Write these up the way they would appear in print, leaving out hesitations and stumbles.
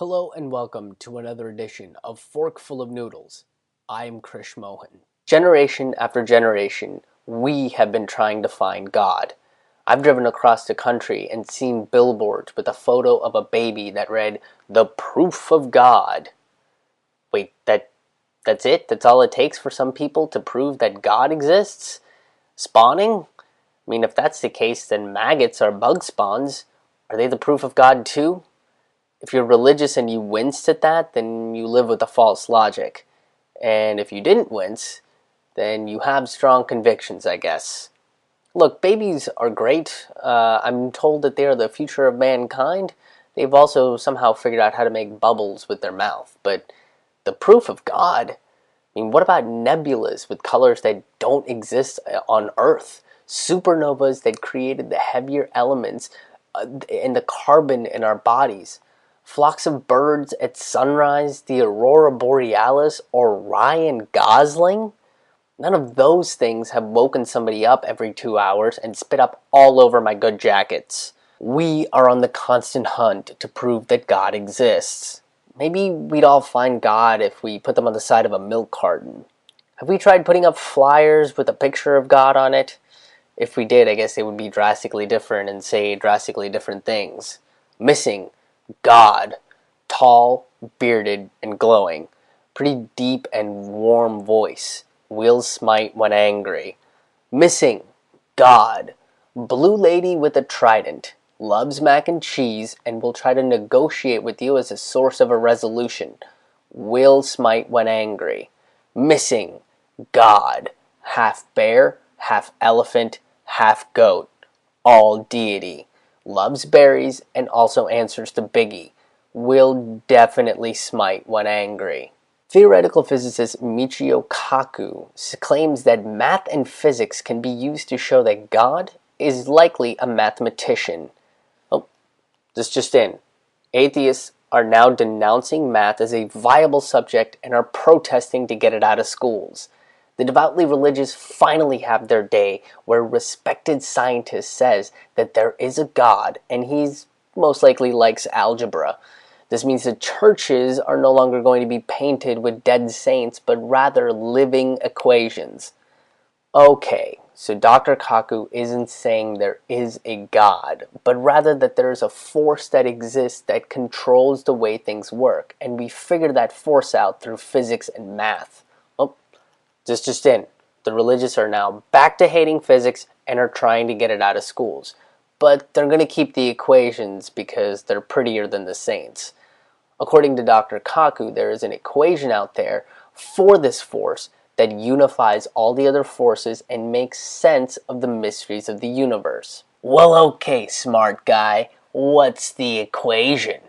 Hello and welcome to another edition of Forkful of Noodles. I am Krish Mohan. Generation after generation, we have been trying to find God. I've driven across the country and seen billboards with a photo of a baby that read, "The Proof of God." Wait, that's it? That's all it takes for some people to prove that God exists? Spawning? I mean, if that's the case, then maggots are bug spawns. Are they the proof of God too? If you're religious and you winced at that, then you live with a false logic. And if you didn't wince, then you have strong convictions, I guess. Look, babies are great. I'm told that they are the future of mankind. They've also somehow figured out how to make bubbles with their mouth. But the proof of God? I mean, what about nebulas with colors that don't exist on Earth? Supernovas that created the heavier elements and the carbon in our bodies? Flocks of birds at sunrise, the aurora borealis, or Ryan Gosling? None of those things have woken somebody up every 2 hours and spit up all over my good jackets. We are on the constant hunt to prove that God exists. Maybe we'd all find God if we put them on the side of a milk carton. Have we tried putting up flyers with a picture of God on it? If we did, I guess it would be drastically different and say drastically different things. Missing God, tall, bearded, and glowing. Pretty deep and warm voice. Will smite when angry. Missing God, blue lady with a trident. Loves mac and cheese and will try to negotiate with you as a source of a resolution. Will smite when angry. Missing God, half bear, half elephant, half goat. All deity. Loves berries and also answers to Biggie. Will definitely smite when angry. Theoretical physicist Michio Kaku claims that math and physics can be used to show that God is likely a mathematician. Oh, this just in. Atheists are now denouncing math as a viable subject and are protesting to get it out of schools. The devoutly religious finally have their day where a respected scientist says that there is a God and he's most likely likes algebra. This means the churches are no longer going to be painted with dead saints, but rather living equations. Okay, so Dr. Kaku isn't saying there is a God, but rather that there is a force that exists that controls the way things work, and we figure that force out through physics and math. Oh, this just in. The religious are now back to hating physics and are trying to get it out of schools. But they're going to keep the equations because they're prettier than the saints. According to Dr. Kaku, there is an equation out there for this force that unifies all the other forces and makes sense of the mysteries of the universe. Well, okay, smart guy, what's the equation?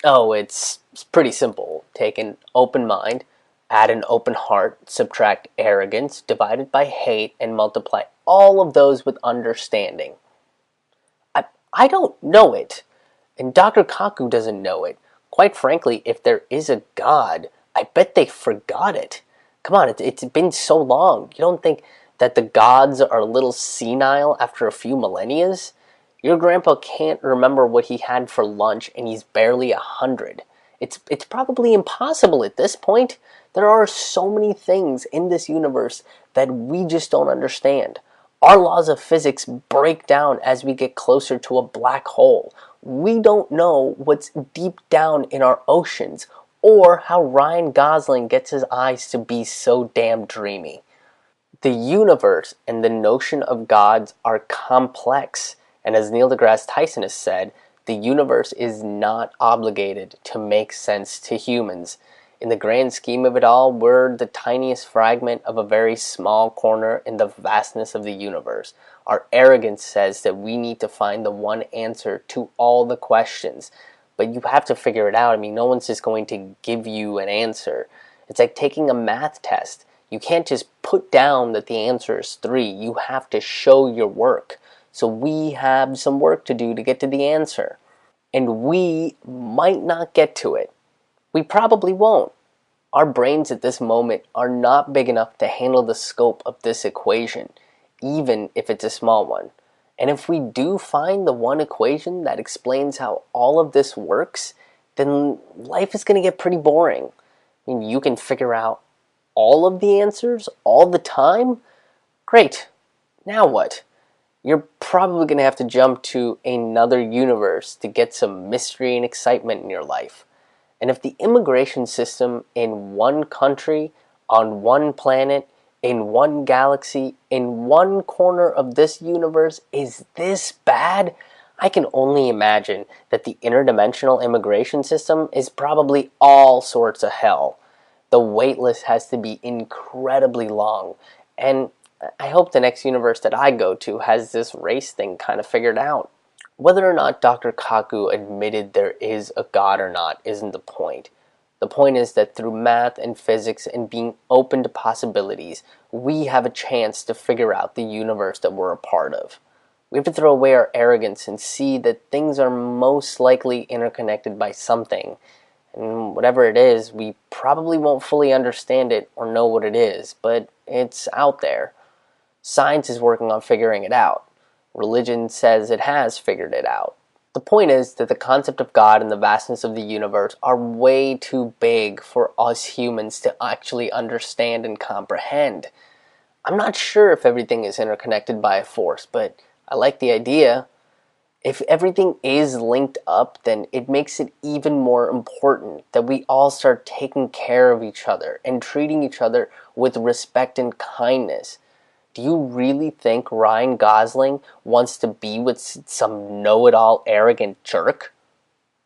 Oh, it's pretty simple. Take an open mind, add an open heart, subtract arrogance, divided by hate, and multiply all of those with understanding. I don't know it, and Dr. Kaku doesn't know it. Quite frankly, if there is a God, I bet they forgot it. Come on, it's been so long. You don't think that the gods are a little senile after a few millennia? Your grandpa can't remember what he had for lunch and he's barely 100. It's probably impossible at this point. There are so many things in this universe that we just don't understand. Our laws of physics break down as we get closer to a black hole. We don't know what's deep down in our oceans or how Ryan Gosling gets his eyes to be so damn dreamy. The universe and the notion of gods are complex, and as Neil deGrasse Tyson has said, the universe is not obligated to make sense to humans. In the grand scheme of it all, we're the tiniest fragment of a very small corner in the vastness of the universe. Our arrogance says that we need to find the one answer to all the questions. But you have to figure it out. I mean, no one's just going to give you an answer. It's like taking a math test. You can't just put down that the answer is 3. You have to show your work. So we have some work to do to get to the answer. And we might not get to it. We probably won't. Our brains at this moment are not big enough to handle the scope of this equation, even if it's a small one. And if we do find the one equation that explains how all of this works, then life is going to get pretty boring. I mean, you can figure out all of the answers all the time? Great. Now what? You're probably going to have to jump to another universe to get some mystery and excitement in your life. And if the immigration system in one country, on one planet, in one galaxy, in one corner of this universe is this bad, I can only imagine that the interdimensional immigration system is probably all sorts of hell. The wait list has to be incredibly long, and I hope the next universe that I go to has this race thing kind of figured out. Whether or not Dr. Kaku admitted there is a God or not isn't the point. The point is that through math and physics and being open to possibilities, we have a chance to figure out the universe that we're a part of. We have to throw away our arrogance and see that things are most likely interconnected by something. And whatever it is, we probably won't fully understand it or know what it is, but it's out there. Science is working on figuring it out. Religion says it has figured it out. The point is that the concept of God and the vastness of the universe are way too big for us humans to actually understand and comprehend. I'm not sure if everything is interconnected by a force, but I like the idea. If everything is linked up, then it makes it even more important that we all start taking care of each other and treating each other with respect and kindness. Do you really think Ryan Gosling wants to be with some know-it-all arrogant jerk?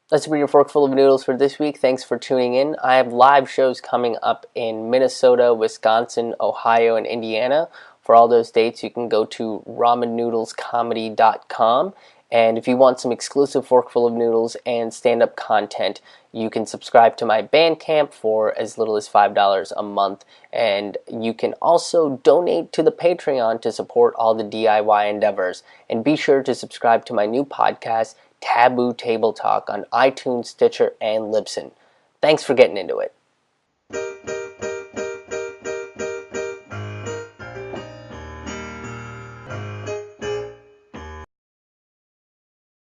That's been your forkful of noodles for this week. Thanks for tuning in. I have live shows coming up in Minnesota, Wisconsin, Ohio, and Indiana. For all those dates, you can go to ramennoodlescomedy.com. And if you want some exclusive forkful of noodles and stand-up content, you can subscribe to my Bandcamp for as little as $5 a month. And you can also donate to the Patreon to support all the DIY endeavors. And be sure to subscribe to my new podcast, Taboo Table Talk, on iTunes, Stitcher, and Libsyn. Thanks for getting into it.